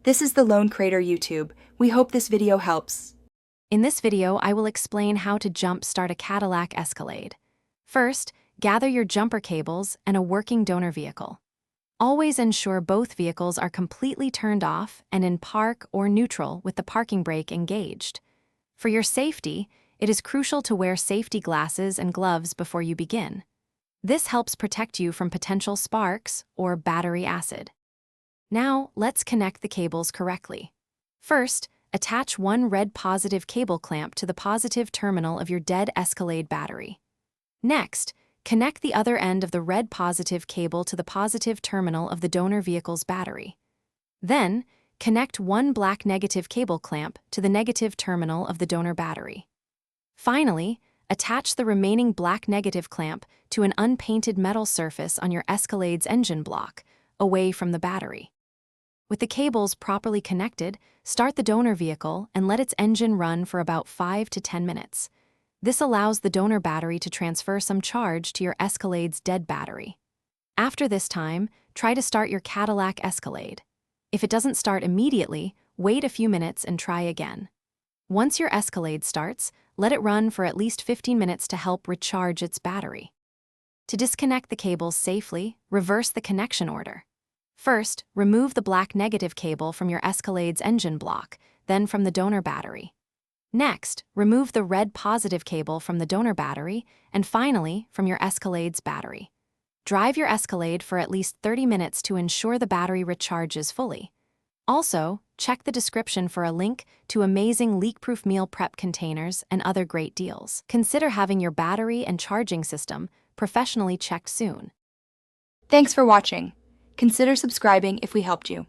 This is the Lone Crater YouTube. We hope this video helps. In this video, I will explain how to jump start a Cadillac Escalade. First, gather your jumper cables and a working donor vehicle. Always ensure both vehicles are completely turned off and in park or neutral with the parking brake engaged. For your safety, it is crucial to wear safety glasses and gloves before you begin. This helps protect you from potential sparks or battery acid. Now, let's connect the cables correctly. First, attach one red positive cable clamp to the positive terminal of your dead Escalade battery. Next, connect the other end of the red positive cable to the positive terminal of the donor vehicle's battery. Then, connect one black negative cable clamp to the negative terminal of the donor battery. Finally, attach the remaining black negative clamp to an unpainted metal surface on your Escalade's engine block, away from the battery. With the cables properly connected, start the donor vehicle and let its engine run for about 5 to 10 minutes. This allows the donor battery to transfer some charge to your Escalade's dead battery. After this time, try to start your Cadillac Escalade. If it doesn't start immediately, wait a few minutes and try again. Once your Escalade starts, let it run for at least 15 minutes to help recharge its battery. To disconnect the cables safely, reverse the connection order. First, remove the black negative cable from your Escalade's engine block, then from the donor battery. Next, remove the red positive cable from the donor battery, and finally, from your Escalade's battery. Drive your Escalade for at least 30 minutes to ensure the battery recharges fully. Also, check the description for a link to amazing leak-proof meal prep containers and other great deals. Consider having your battery and charging system professionally checked soon. Thanks for watching. Consider subscribing if we helped you.